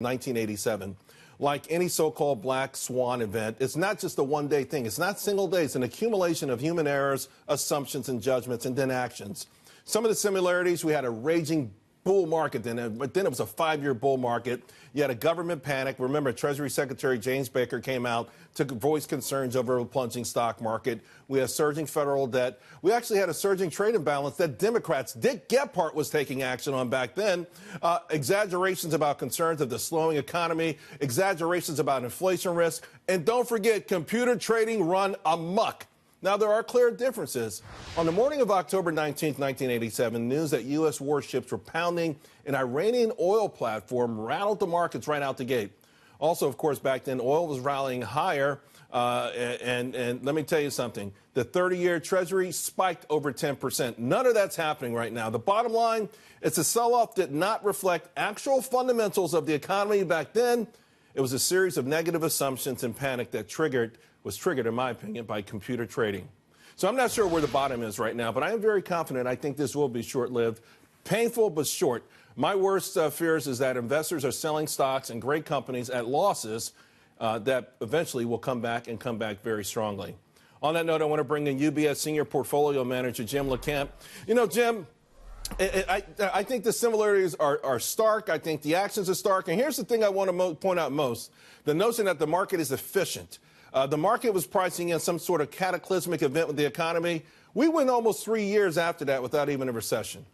1987. Like any so-called black swan event, it's not just a one-day thing. It's not single days. It's an accumulation of human errors, assumptions, and judgments, and then actions. Some of the similarities, we had a raging bull market then, but then it was a 5-year bull market. You had a government panic. Remember, Treasury Secretary James Baker came out to voice concerns over a plunging stock market. We had surging federal debt. We actually had a surging trade imbalance that Democrats, Dick Gephardt, was taking action on back then. Exaggerations about concerns of the slowing economy, exaggerations about inflation risk, and don't forget, computer trading run amok. Now, there are clear differences. On the morning of October 19, 1987, news that U.S. warships were pounding an Iranian oil platform rattled the markets right out the gate. Also, of course, back then, oil was rallying higher. And let me tell you something. The 30-year Treasury spiked over 10%. None of that's happening right now. The bottom line, it's a sell-off that did not reflect actual fundamentals of the economy back then. It was a series of negative assumptions and panic that was triggered, in my opinion, by computer trading. So I'm not sure where the bottom is right now, but I am very confident. I think this will be short-lived, painful but short. My worst fears is that investors are selling stocks and great companies at losses that eventually will come back and come back very strongly. On that note, I want to bring in UBS Senior Portfolio Manager Jim Lacamp. You know, Jim, I think the similarities are stark. I think the actions are stark. And here's the thing I want to point out most, the notion that the market is efficient. The market was pricing in some sort of cataclysmic event with the economy. We went almost 3 years after that without even a recession.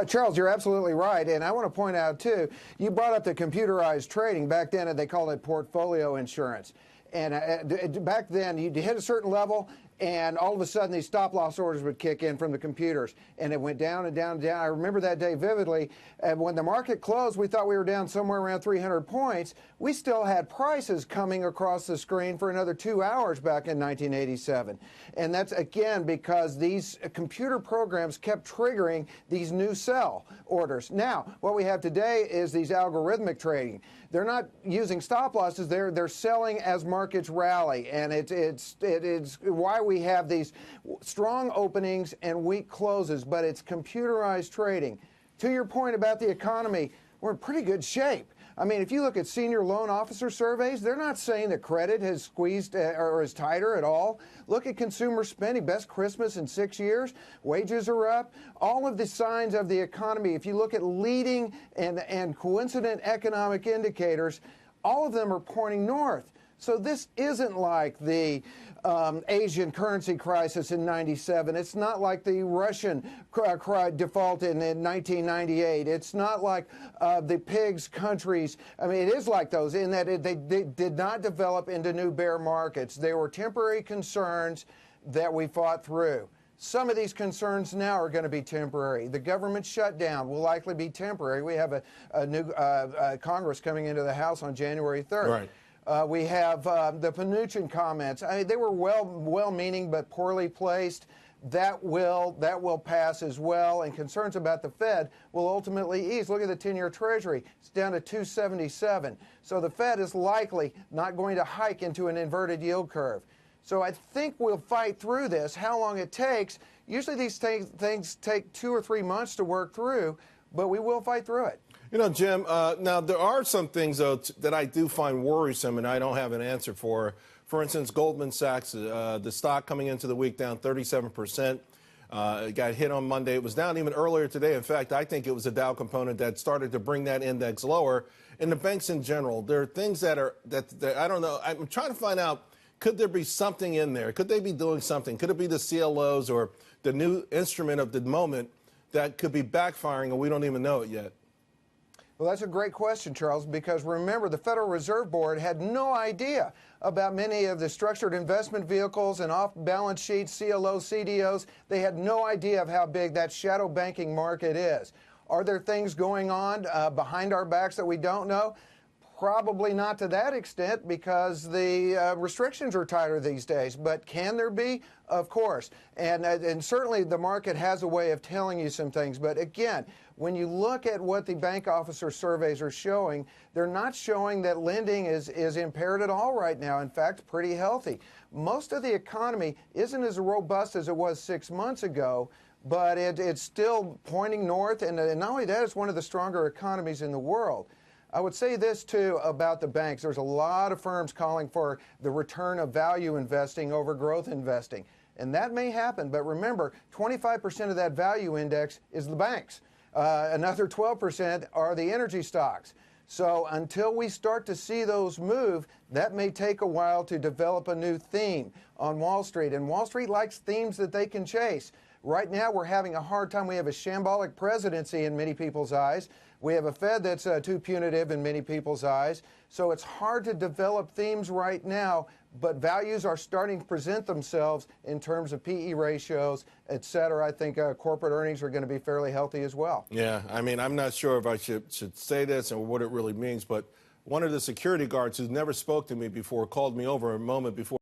Charles, you're absolutely right. And I want to point out, too, you brought up the computerized trading. Back then, they called it portfolio insurance. And back then, you hit a certain level, and all of a sudden, these stop-loss orders would kick in from the computers. And it went down and down and down. I remember that day vividly. And when the market closed, we thought we were down somewhere around 300 points. We still had prices coming across the screen for another 2 hours back in 1987. And that's, again, because these computer programs kept triggering these new sell orders. Now, what we have today is these algorithmic trading. They're not using stop losses. They're selling as markets rally. And it's why we have these strong openings and weak closes, but it's computerized trading. To your point about the economy, we're in pretty good shape. I mean, if you look at senior loan officer surveys, they're not saying that credit has squeezed or is tighter at all. Look at consumer spending, best Christmas in 6 years. Wages are up. All of the signs of the economy, if you look at leading and coincident economic indicators, all of them are pointing north. So this isn't like the Asian currency crisis in '97. It's not like the Russian default in 1998. It's not like the pigs countries. I mean, it is like those in that they did not develop into new bear markets. They were temporary concerns that we fought through. Some of these concerns now are going to be temporary. The government shutdown will likely be temporary. We have a new Congress coming into the House on January 3rd. Right. We have the Mnuchin comments. I mean, they were well-meaning but poorly placed. That will pass as well. And concerns about the Fed will ultimately ease. Look at the 10-year Treasury. It's down to 277. So the Fed is likely not going to hike into an inverted yield curve. So I think we'll fight through this. How long it takes, usually these things take 2 or 3 months to work through, but we will fight through it. You know, Jim, now there are some things, though, that I do find worrisome and I don't have an answer for. For instance, Goldman Sachs, the stock coming into the week down 37%. It got hit on Monday. It was down even earlier today. In fact, I think it was a Dow component that started to bring that index lower. And the banks in general, there are things that I don't know. I'm trying to find out, could there be something in there? Could they be doing something? Could it be the CLOs or the new instrument of the moment that could be backfiring and we don't even know it yet? Well, that's a great question, Charles, because remember, the Federal Reserve Board had no idea about many of the structured investment vehicles and off-balance sheet CLOs, CDOs. They had no idea of how big that shadow banking market is. Are there things going on behind our backs that we don't know? Probably not to that extent because the restrictions are tighter these days. But can there be? Of course. And certainly the market has a way of telling you some things. But again, when you look at what the bank officer surveys are showing, they're not showing that lending is impaired at all right now. In fact, pretty healthy. Most of the economy isn't as robust as it was 6 months ago, but it's still pointing north, and not only that, it's one of the stronger economies in the world. I would say this, too, about the banks. There's a lot of firms calling for the return of value investing over growth investing. And that may happen, but remember, 25% of that value index is the banks. Another 12% are the energy stocks. So until we start to see those move, that may take a while to develop a new theme on Wall Street. And Wall Street likes themes that they can chase. Right now, we're having a hard time. We have a shambolic presidency in many people's eyes. We have a Fed that's too punitive in many people's eyes. So it's hard to develop themes right now, but values are starting to present themselves in terms of PE ratios, et cetera. I think corporate earnings are going to be fairly healthy as well. Yeah, I mean, I'm not sure if I should say this and what it really means, but one of the security guards who never spoke to me before called me over a moment before